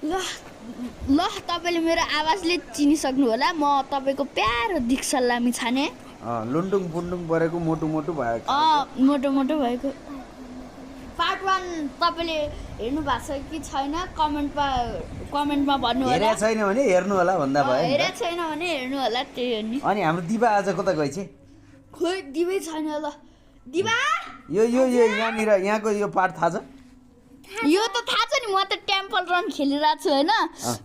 ल ल तपाईले मेरो आवाजले चिनिसक्नु होला म तपाईको प्यारो दीक्षा लामी छाने लुन्डुङ पुन्डुङ परेको मोटो मोटो भएको मोटो मोटो भएको पार्ट 1 तपाईले हेर्नु भएको छ कि छैन कमेन्टमा भन्नु होला। हेरेको छैन भने हेर्नु होला भन्दा भयो। हेरेको छैन भने हेर्नु होला त्यही हो नि। अनि हाम्रो दिवा आज कता गएछ? खोइ दिवै छैन ल। दिवा यो यहाँनिर यहाँको यो पार्ट थाहा छ? यो त थाहा छ नि, म त टेम्पल रन खेलिरहेको छु हैन।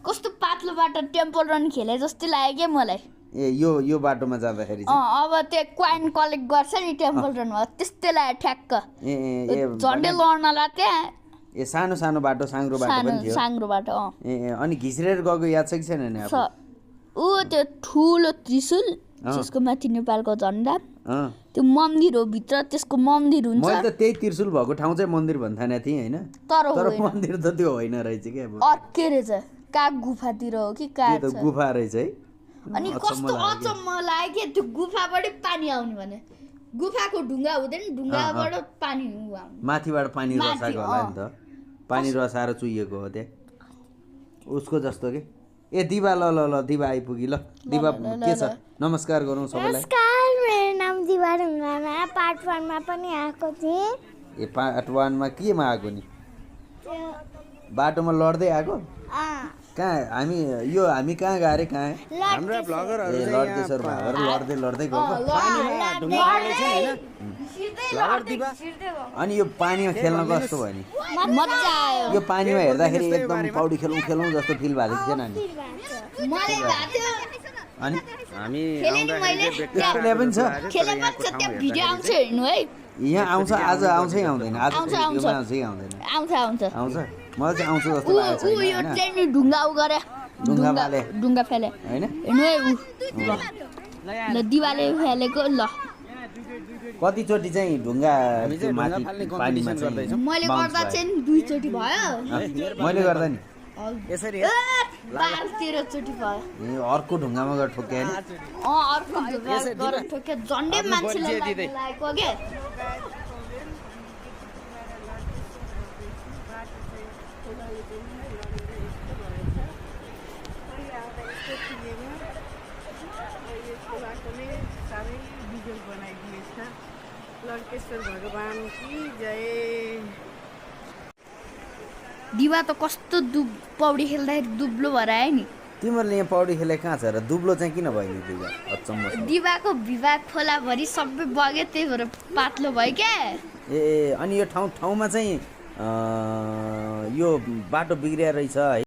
कस्तो पातलो बाटो टेम्पल रन खेले जस्तै लाग्यो के मलाई। ए यो बाटोमा जाँदाखेरि चाहिँ अब त्यो क्वाइन कलेक्ट गर्छ नि टेम्पल रनमा त्यस्तै लाग्यो ठ्याक्क। झन्डै लड्नला त्यहाँ ए सानो सानो बाटो साङ्ग्रो बाटो पनि थियो। साङ्ग्रो बाटो अनि घिस्रेर गएको याद छ कि छैन नि अब? ऊ त्यो ठुलो त्रिशूल त्यसको माथि नेपालको झन्डा त्यो मन्दिर हो भित्र त्यसको मन्दिर हुन्छ। मैले त त्यही त्रिशूल भएको ठाउँ चाहिँ मन्दिर भन्थाने थिएँ हैन, तर मन्दिर त त्यो होइन रहेछ के। अब अर्कै रहेछ, काग गुफातिर हो कि काग त गुफा रहेछ है। अनि कस्तो अचम्म लाग्यो कि त्यो गुफाबाट पानी आउने भने गुफाको ढुङ्गा हुँदैन, ढुङ्गाबाट पानी आउने माथिबाट पानी रसाएको होला नि त, पानी रसाएर चुहिएको हो त्यहाँ उसको जस्तो के। ए दिवा ल दिवा आइपुगी ल। दिवा के छ? नमस्कार गरौँ सबैलाई। नमस्कार, मेरो नाम दिवा ढुङ्गामा पार्ट 1 मा पनि आएको थिएँ। ए पार्ट 1 मा केमा आएको नि? बाटोमा लड्दै आएको? कहाँ हामी कहाँ गए रे? कहाँ हाम्रा ब्लगरहरु ए लड्दै सर भाइहरु लड्दै गएको अनि यो पानीमा खेल्न कस्तो भयो नि? मजा आयो। यो पानीमा हेर्दाखेरि एकदम पौडी खेलौँ जस्तो फिल भएको थिएन नि? मलाई भएको अनि हामी खेले पनि छ त्यो भिडियो आउँछ हेर्नु है। यहाँ आउँछ, आज आउँछै आउँदैन? आज भिडियोमा आउँछ कि आउँदैन? आउँछ मलाई चाहिँ आउँछ जस्तो लागेको ऊ यो छैन। ट्रेन ढुङ्गा उ गरे ढुङ्गा फेले हैन हेर्नु है उ ल दिवाले फेलेको ल। कतिचोटि चाहिँ ढुङ्गा माथि पानीमा चाहिँ मैले गर्दा चाहिँ 2 चोटि भयो। मैले गर्दा नि यसरी 12-13 चोटि भयो। ए अर्को ढुङ्गामा गएर ठोक्यो नि? अर्को ढुङ्गा गरेर ठोक्यो झन्डै मान्छेले लागेको के। लड्केश्वर भगवान की जय। दिवा त कस्तो पौडी खेल्दाखेरि दुब्लो भएर आयो नि। तिमीहरूले यहाँ पौडी खेले कहाँ छ र? दुब्लो चाहिँ किन भयो नि दिवा? अचम्म। दिवाको विभाग खोलाभरि सबै बग्यो त्यही भएर पातलो भयो क्या। ए अनि यो ठाउँमा चाहिँ यो बाटो बिग्रिया रहेछ है।